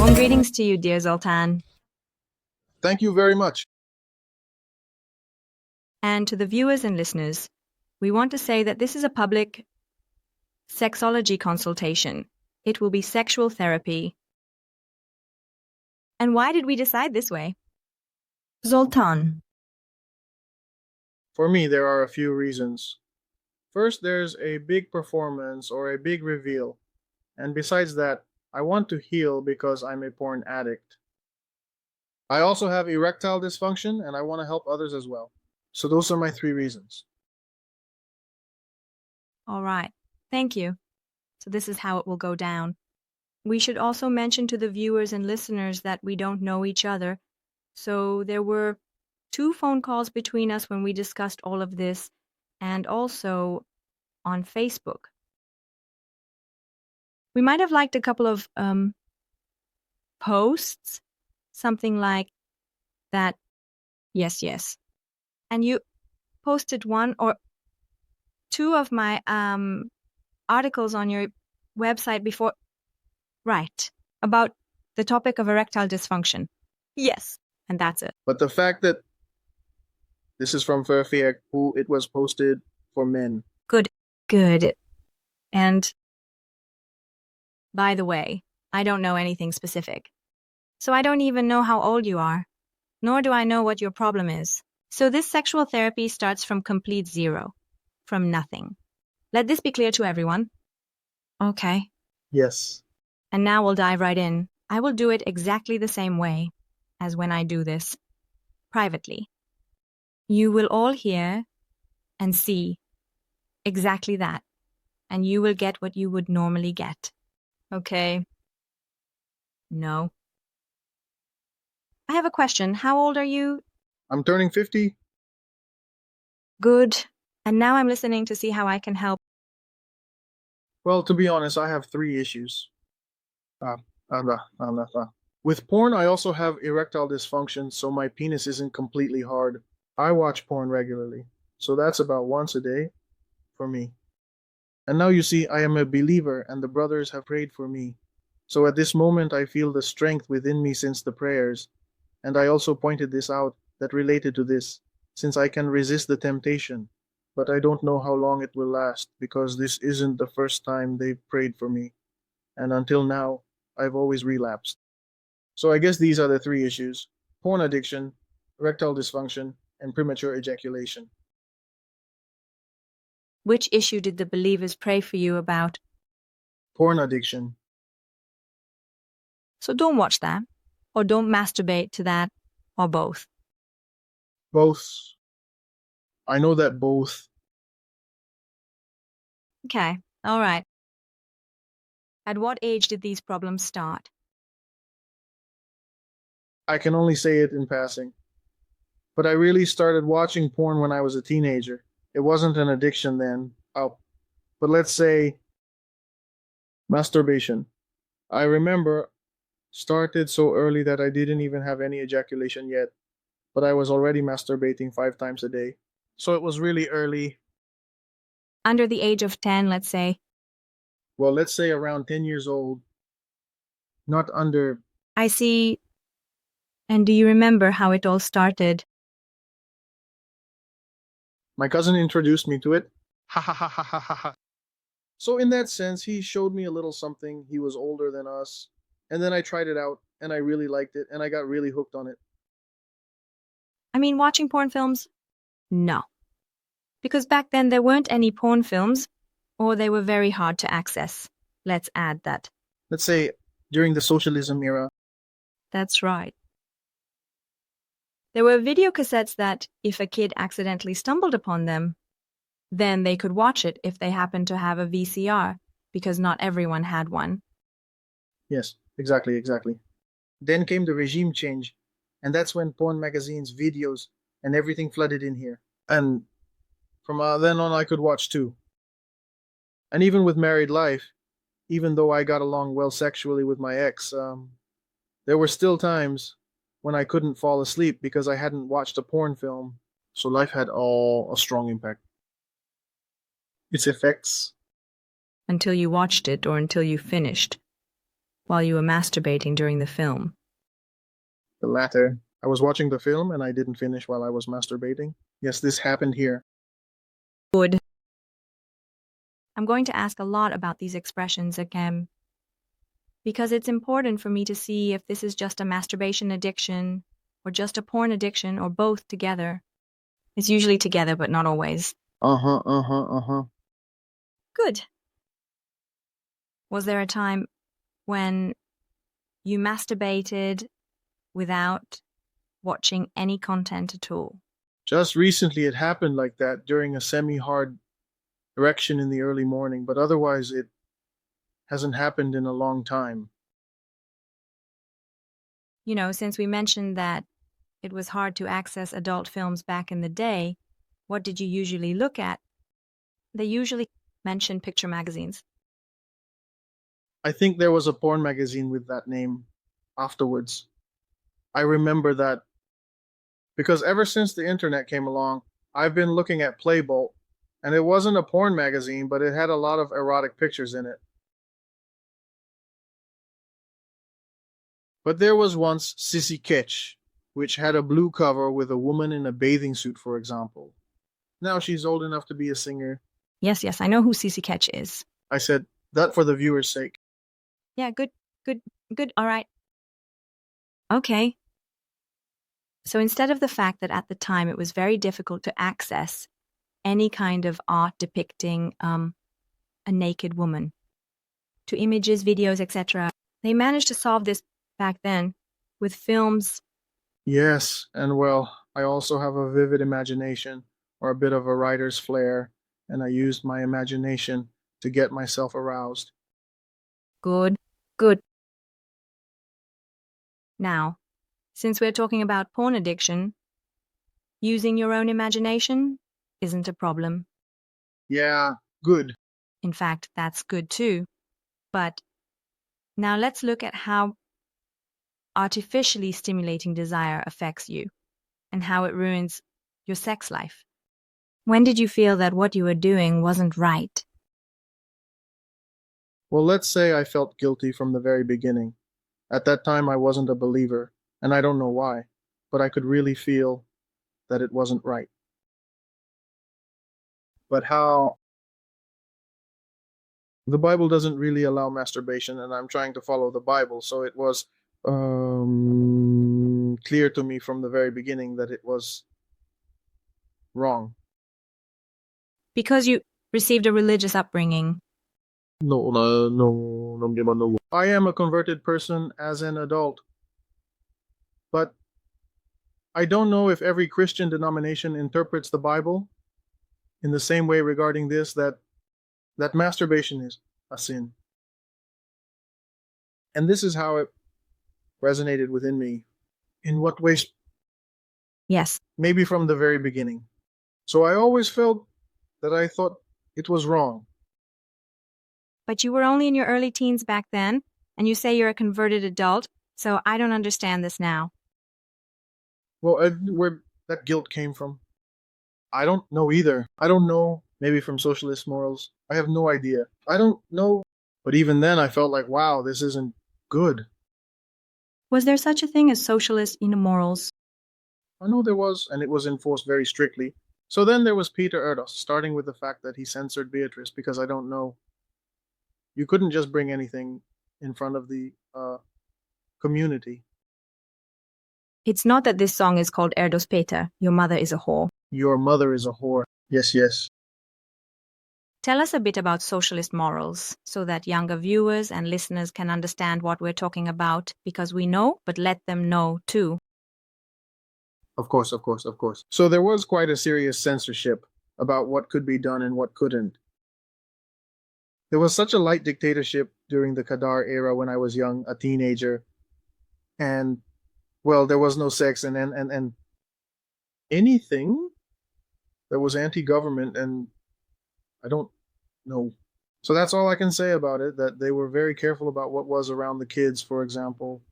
Warm greetings to you, dear Zoltán. Thank you very much. And to the viewers and listeners, we want to say that this is a public sexology consultation. It will be sexual therapy. And why did we decide this way? Zoltán. For me, there are a few reasons. First, there's a big performance or a big reveal. And besides that, I want to heal because I'm a porn addict. I also have erectile dysfunction and I want to help others as well. So those are my three reasons. All right. Thank you. So this is how it will go down. We should also mention to the viewers and listeners that we don't know each other. So there were 2 phone calls between us when we discussed all of this, and also on Facebook. We might have liked a couple of posts, something like that, yes. And you posted 1 or 2 of my articles on your website before, right, about the topic of erectile dysfunction. Yes, and that's it. But the fact that this is from Fairfield, who it was posted for men. Good. And by the way, I don't know anything specific. So I don't even know how old you are, nor do I know what your problem is. So this sexual therapy starts from complete zero, from nothing. Let this be clear to everyone. Okay. Yes. And now we'll dive right in. I will do it exactly the same way as when I do this, privately. You will all hear and see exactly that, and you will get what you would normally get. Okay? No. I have a question. How old are you? I'm turning 50. Good. And now I'm listening to see how I can help. Well, to be honest, I have 3 issues. With porn, I also have erectile dysfunction, so my penis isn't completely hard. I watch porn regularly, so that's about once a day for me. And now you see, I am a believer, and the brothers have prayed for me. So at this moment, I feel the strength within me since the prayers. And I also pointed this out that related to this, since I can resist the temptation. But I don't know how long it will last, because this isn't the first time they've prayed for me. And until now, I've always relapsed. So I guess these are the 3 issues: porn addiction, erectile dysfunction, and premature ejaculation. Which issue did the believers pray for you about? Porn addiction. So don't watch that, or don't masturbate to that, or both. Both. I know that both. Okay, all right. At what age did these problems start? I can only say it in passing. But I really started watching porn when I was a teenager. It wasn't an addiction then. Oh, but let's say masturbation. I remember started so early that I didn't even have any ejaculation yet, but I was already masturbating 5 times a day. So it was really early. Under the age of 10, let's say. Well, let's say around 10 years old. Not under. I see. And do you remember how it all started? My cousin introduced me to it. Ha ha ha ha ha ha ha. So in that sense, he showed me a little something. He was older than us. And then I tried it out, and I really liked it, and I got really hooked on it. I mean, watching porn films? No. Because back then there weren't any porn films, or they were very hard to access. Let's add that. Let's say during the socialism era. That's right. There were video cassettes that, if a kid accidentally stumbled upon them, then they could watch it if they happened to have a VCR, because not everyone had one. Yes, exactly. Then came the regime change, and that's when porn magazines, videos, and everything flooded in here. And from then on, I could watch too. And even with married life, even though I got along well sexually with my ex, there were still times when I couldn't fall asleep because I hadn't watched a porn film. So life had all a strong impact. Its effects. Until you watched it or until you finished. while you were masturbating during the film? The latter. I was watching the film and I didn't finish while I was masturbating. Yes, this happened here. Good. I'm going to ask a lot about these expressions again because it's important for me to see if this is just a masturbation addiction or just a porn addiction or both together. It's usually together, but not always. Good. Was there a time when you masturbated without watching any content at all? Just recently it happened like that during a semi-hard erection in the early morning, but otherwise it hasn't happened in a long time. You know, since we mentioned that it was hard to access adult films back in the day, what did you usually look at? They usually mention picture magazines. I think there was a porn magazine with that name afterwards. I remember that because ever since the internet came along, I've been looking at Playbolt, and it wasn't a porn magazine, but it had a lot of erotic pictures in it. But there was once Sissy Ketch, which had a blue cover with a woman in a bathing suit, for example. Now she's old enough to be a singer. Yes, I know who Cece Ketch is. I said that for the viewer's sake. Yeah, good, all right. Okay. So instead of the fact that at the time it was very difficult to access any kind of art depicting a naked woman, to images, videos, etc., they managed to solve this back then with films. Yes, and well, I also have a vivid imagination, or a bit of a writer's flair, and I used my imagination to get myself aroused. Good. Now, since we're talking about porn addiction, using your own imagination isn't a problem. Yeah, good. In fact, that's good too. But now let's look at how artificially stimulating desire affects you and how it ruins your sex life. When did you feel that what you were doing wasn't right? Well, let's say I felt guilty from the very beginning. At that time, I wasn't a believer, and I don't know why, but I could really feel that it wasn't right. But how? The Bible doesn't really allow masturbation, and I'm trying to follow the Bible, so it was clear to me from the very beginning that it was wrong. Because you received a religious upbringing. No, no, no, no. I am a converted person as an adult, but I don't know if every Christian denomination interprets the Bible in the same way regarding this, that masturbation is a sin. And this is how it resonated within me. In what ways? Yes. Maybe from the very beginning. So I always felt that I thought it was wrong. But you were only in your early teens back then, and you say you're a converted adult, so I don't understand this now. Well, where that guilt came from, I don't know either. I don't know. Maybe from socialist morals. I have no idea. I don't know. But even then, I felt like, wow, this isn't good. Was there such a thing as socialist morals? I know there was, and it was enforced very strictly. So then there was Peter Erdos, starting with the fact that he censored Beatrice, because I don't know. You couldn't just bring anything in front of the community. It's not that this song is called Erdos Peter, Your Mother is a Whore. Your mother is a whore. Yes. Tell us a bit about socialist morals so that younger viewers and listeners can understand what we're talking about, because we know, but let them know too. Of course. So there was quite a serious censorship about what could be done and what couldn't. There was such a light dictatorship during the Kadar era when I was young, a teenager, and well, there was no sex and anything that was anti-government, and I don't know. So that's all I can say about it, that they were very careful about what was around the kids, for example.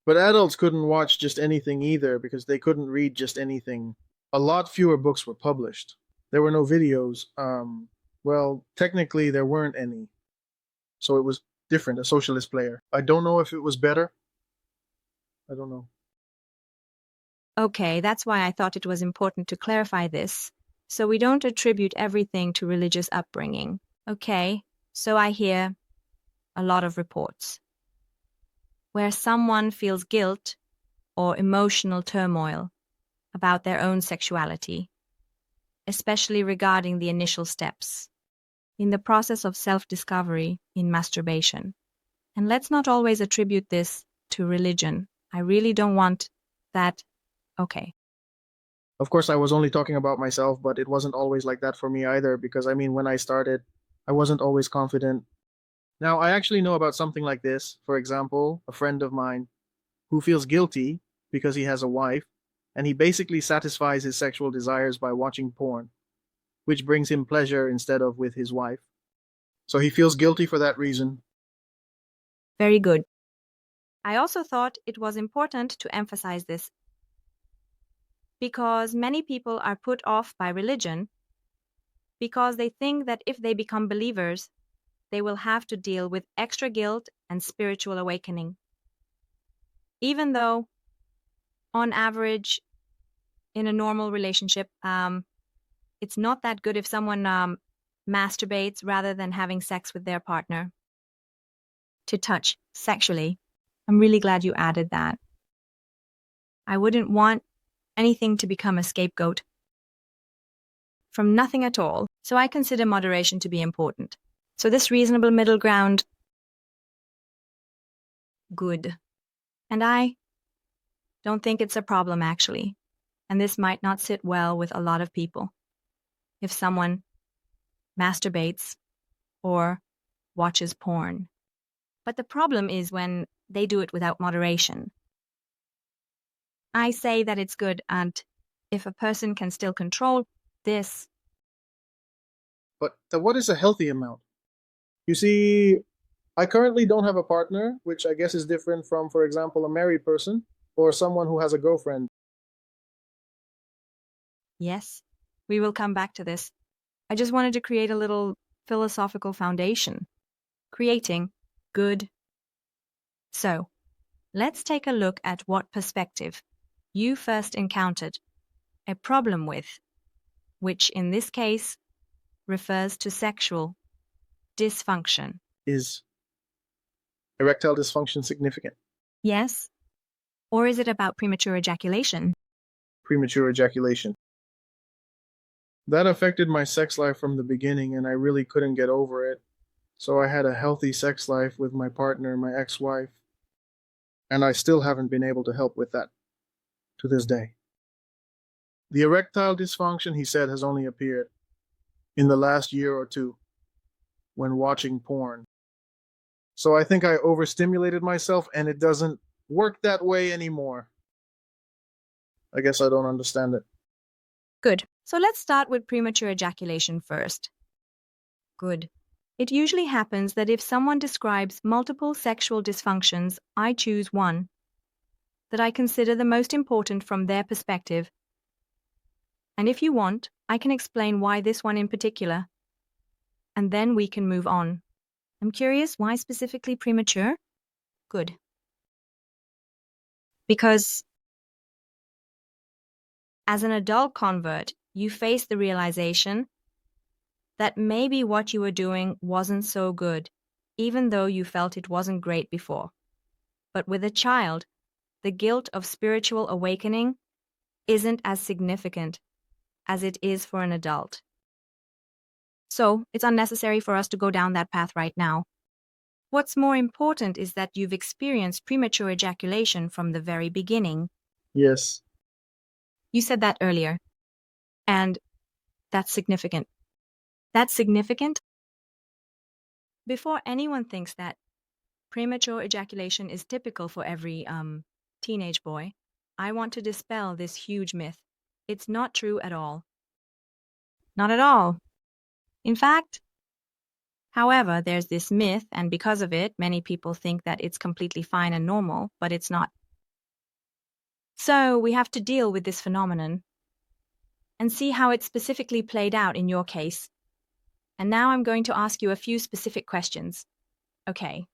But adults couldn't watch just anything either, because they couldn't read just anything. A lot fewer books were published. There were no videos. Well, technically there weren't any. So it was different, a socialist player. I don't know if it was better. I don't know. Okay, that's why I thought it was important to clarify this, so we don't attribute everything to religious upbringing. Okay, so I hear a lot of reports where someone feels guilt or emotional turmoil about their own sexuality, especially regarding the initial steps in the process of self-discovery in masturbation. And let's not always attribute this to religion. I really don't want that. Okay. Of course, I was only talking about myself, but it wasn't always like that for me either, because I mean, when I started, I wasn't always confident. Now, I actually know about something like this. For example, a friend of mine who feels guilty because he has a wife, and he basically satisfies his sexual desires by watching porn, which brings him pleasure instead of with his wife. So he feels guilty for that reason. Very good. I also thought it was important to emphasize this because many people are put off by religion because they think that if they become believers, they will have to deal with extra guilt and spiritual awakening. Even though, on average, in a normal relationship, it's not that good if someone masturbates rather than having sex with their partner. To touch sexually. I'm really glad you added that. I wouldn't want anything to become a scapegoat from nothing at all, so I consider moderation to be important. So this reasonable middle ground, good. And I don't think it's a problem actually, and this might not sit well with a lot of people. If someone masturbates or watches porn. But the problem is when they do it without moderation. I say that it's good, and if a person can still control this. But what is a healthy amount? You see, I currently don't have a partner, which I guess is different from, for example, a married person or someone who has a girlfriend. Yes, we will come back to this. I just wanted to create a little philosophical foundation. Creating good. So, let's take a look at what perspective you first encountered a problem with, which in this case refers to sexual dysfunction. Is erectile dysfunction significant? Yes? Or is it about premature ejaculation? Premature ejaculation. That affected my sex life from the beginning, and I really couldn't get over it. So I had a healthy sex life with my partner, my ex-wife, and I still haven't been able to help with that to this day. The erectile dysfunction, he said, has only appeared in the last year or two when watching porn. So I think I overstimulated myself, and it doesn't work that way anymore. I guess I don't understand it. Good. So let's start with premature ejaculation first. Good. It usually happens that if someone describes multiple sexual dysfunctions, I choose one that I consider the most important from their perspective. And if you want, I can explain why this one in particular, and then we can move on. I'm curious, why specifically premature? Good. Because as an adult convert, you face the realization that maybe what you were doing wasn't so good, even though you felt it wasn't great before. But with a child, the guilt of spiritual awakening isn't as significant as it is for an adult. So it's unnecessary for us to go down that path right now. What's more important is that you've experienced premature ejaculation from the very beginning. Yes. You said that earlier. And that's significant. That's significant? Before anyone thinks that premature ejaculation is typical for every teenage boy, I want to dispel this huge myth. It's not true at all. Not at all. In fact, however, there's this myth, and because of it, many people think that it's completely fine and normal, but it's not. So we have to deal with this phenomenon and see how it specifically played out in your case. And now I'm going to ask you a few specific questions. Okay,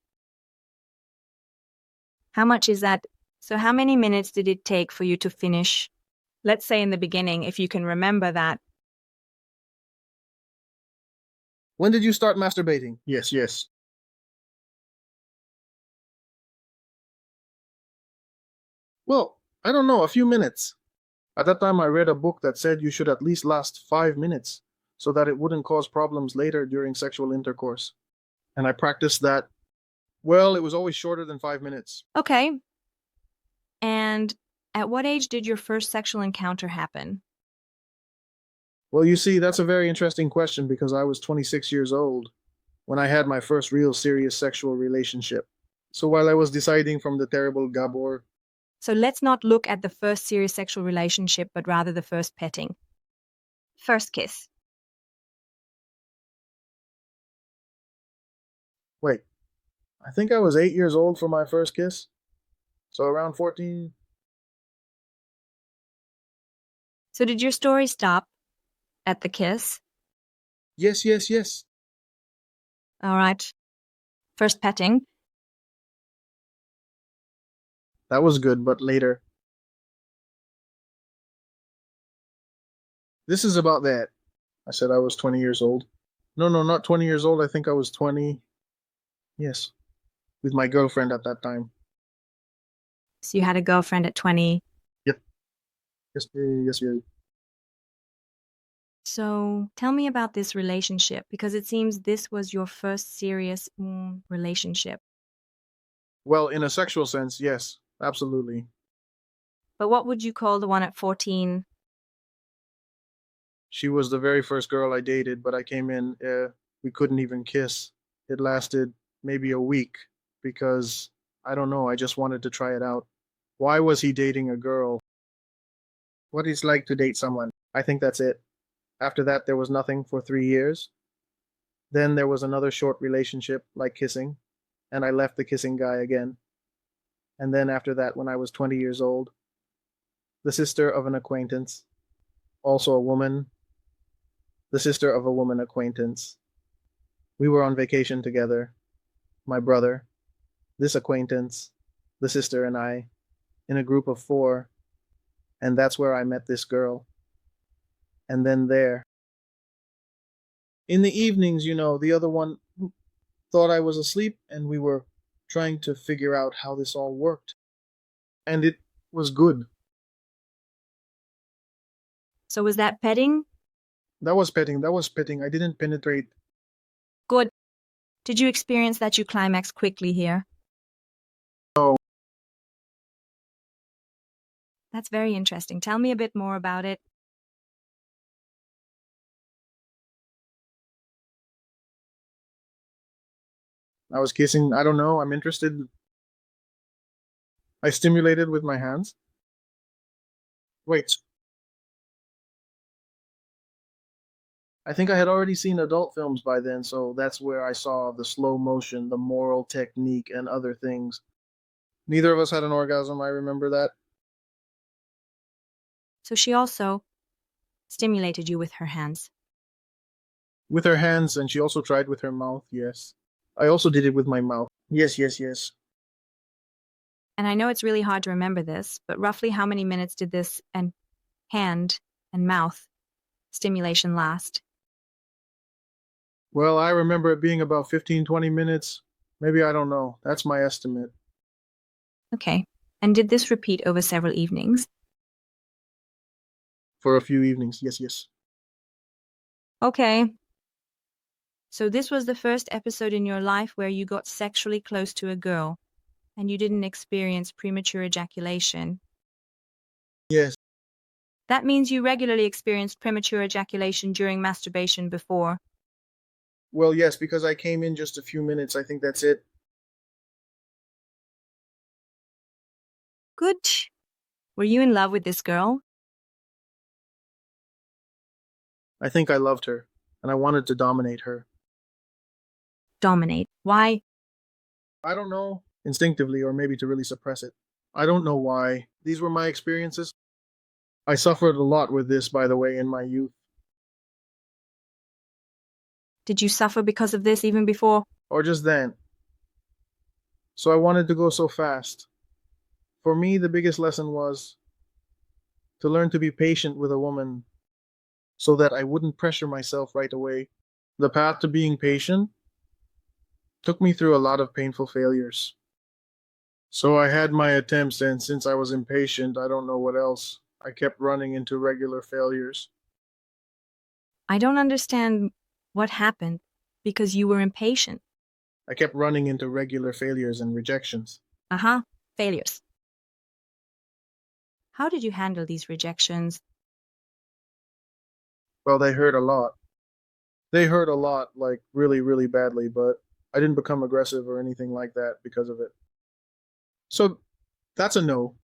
How much is that? So how many minutes did it take for you to finish? Let's say in the beginning, if you can remember that. When did you start masturbating? Yes, yes. Well, I don't know, a few minutes. At that time, I read a book that said you should at least last 5 minutes so that it wouldn't cause problems later during sexual intercourse. And I practiced that. Well, it was always shorter than 5 minutes. Okay. And at what age did your first sexual encounter happen? Well, you see, that's a very interesting question because I was 26 years old when I had my first real serious sexual relationship. So while I was deciding from the terrible Gabor, So let's not look at the first serious sexual relationship, but rather the first petting. First kiss. wait, I think I was 8 years old for my first kiss. So around 14. So did your story stop at the kiss? Yes, yes, yes. All right. First petting. That was good, but later. This is about that. I said I was 20 years old. No, no, not 20 years old. I think I was 20. Yes, with my girlfriend at that time. So you had a girlfriend at 20. Yep. Yes, yes, yes. So tell me about this relationship because it seems this was your first serious relationship. Well, in a sexual sense, yes, absolutely. But what would you call the one at 14? She was the very first girl I dated, but I came in, we couldn't even kiss. It lasted maybe a week because I don't know, I just wanted to try it out. Why was he dating a girl? What it's like to date someone. I think that's it. After that, there was nothing for 3 years. Then there was another short relationship, like kissing, and I left the kissing guy again. And then after that, when I was 20 years old, the sister of an acquaintance, also a woman, the sister of a woman acquaintance. We were on vacation together, my brother, this acquaintance, the sister, and I, in a group of four, and that's where I met this girl. And then there. In the evenings, the other one thought I was asleep, and we were trying to figure out how this all worked. And it was good. So was that petting? That was petting. That was petting. I didn't penetrate. Good. Did you experience that you climaxed quickly here? No. That's very interesting. Tell me a bit more about it. I was kissing. I don't know. I'm interested. I stimulated with my hands. Wait. I think I had already seen adult films by then, so that's where I saw the slow motion, the moral technique, and other things. Neither of us had an orgasm. I remember that. So she also stimulated you with her hands. With her hands, and she also tried with her mouth, yes. I also did it with my mouth. Yes, yes, yes. And I know it's really hard to remember this, but roughly how many minutes did this and hand and mouth stimulation last? Well, I remember it being about 15, 20 minutes. Maybe I don't know. That's my estimate. Okay. And did this repeat over several evenings? For a few evenings. Yes, yes. Okay. So this was the first episode in your life where you got sexually close to a girl and you didn't experience premature ejaculation. Yes. That means you regularly experienced premature ejaculation during masturbation before. Well, yes, because I came in just a few minutes. I think that's it. Good. Were you in love with this girl? I think I loved her, and I wanted to dominate her. Dominate. Why? I don't know. Instinctively, or maybe to really suppress it. I don't know why. These were my experiences. I suffered a lot with this, by the way, in my youth. Did you suffer because of this even before? Or just then. So I wanted to go so fast. For me, the biggest lesson was to learn to be patient with a woman so that I wouldn't pressure myself right away. The path to being patient took me through a lot of painful failures. So I had my attempts, and since I was impatient, I don't know what else. I kept running into regular failures. I don't understand what happened because you were impatient. I kept running into regular failures and rejections. Uh-huh, failures. How did you handle these rejections? Well, they hurt a lot. They hurt a lot, like really, really badly, but I didn't become aggressive or anything like that because of it. So that's a no.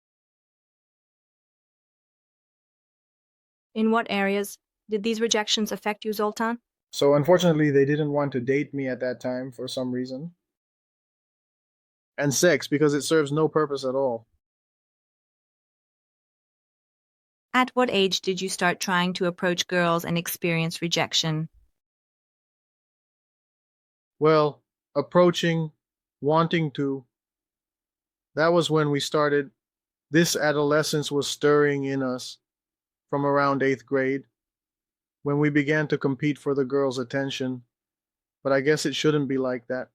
In what areas did these rejections affect you, Zoltán? So unfortunately, they didn't want to date me at that time for some reason. And sex, because it serves no purpose at all. At what age did you start trying to approach girls and experience rejection? Well, approaching, wanting to, that was when we started. This adolescence was stirring in us from around eighth grade when we began to compete for the girls' attention. But I guess it shouldn't be like that.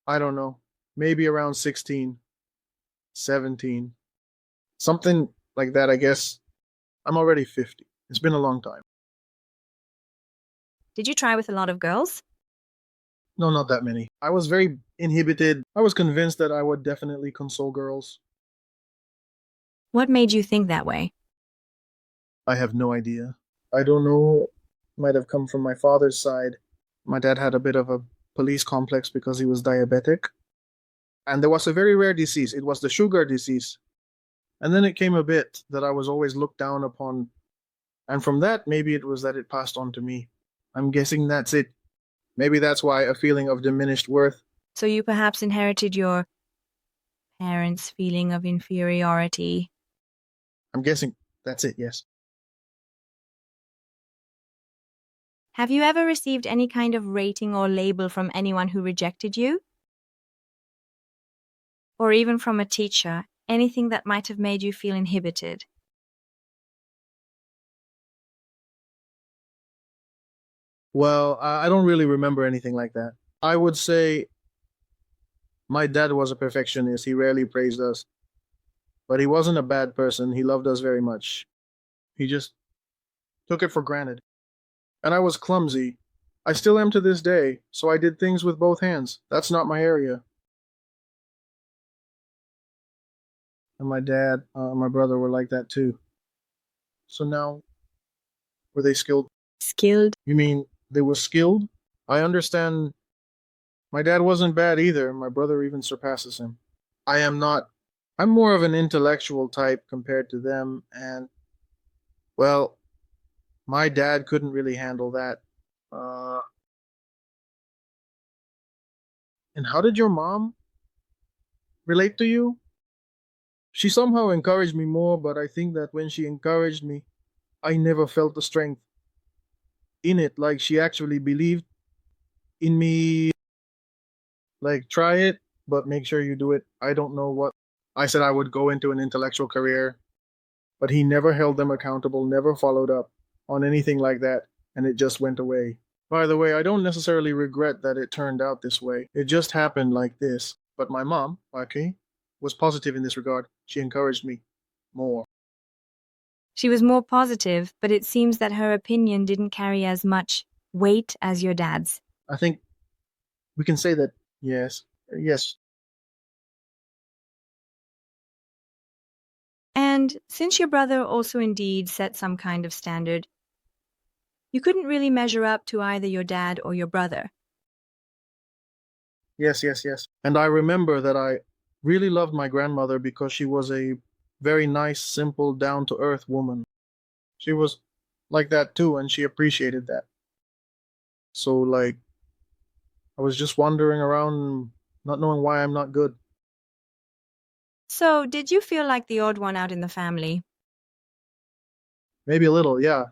I don't know. Maybe around 16, 17. Something like that, I guess. I'm already 50. It's been a long time. Did you try with a lot of girls? No, not that many. I was very inhibited. I was convinced that I would definitely console girls. What made you think that way? I have no idea. I don't know. Might have come from my father's side. My dad had a bit of a police complex because he was diabetic. And there was a very rare disease. It was the sugar disease. And then it came a bit that I was always looked down upon. And from that, maybe it was that it passed on to me. I'm guessing that's it. Maybe that's why a feeling of diminished worth. So you perhaps inherited your parents' feeling of inferiority. I'm guessing that's it, yes. Have you ever received any kind of rating or label from anyone who rejected you? Or even from a teacher, anything that might have made you feel inhibited? Well, I don't really remember anything like that. I would say my dad was a perfectionist. He rarely praised us, but he wasn't a bad person. He loved us very much. He just took it for granted. And I was clumsy. I still am to this day, so I did things with both hands. That's not my area. And my dad, my brother were like that too. So now, were they skilled? Skilled? You mean they were skilled? I understand. My dad wasn't bad either. My brother even surpasses him. I am not. I'm more of an intellectual type compared to them, and, well, my dad couldn't really handle that. Uh, and how did your mom relate to you? She somehow encouraged me more, but I think that when she encouraged me, I never felt the strength in it. Like she actually believed in me. Like, try it, but make sure you do it. I don't know what. I said I would go into an intellectual career, but he never held them accountable, never followed up on anything like that, and it just went away. By the way, I don't necessarily regret that it turned out this way. It just happened like this. But my mom, okay, was positive in this regard. She encouraged me more. She was more positive, but it seems that her opinion didn't carry as much weight as your dad's. I think we can say that, yes. Yes. And since your brother also indeed set some kind of standard, you couldn't really measure up to either your dad or your brother. Yes, yes, yes. And I remember that I really loved my grandmother because she was a very nice, simple, down to earth woman. She was like that too, and she appreciated that. So, like, I was just wandering around, not knowing why I'm not good. So, did you feel like the odd one out in the family? Maybe a little, yeah.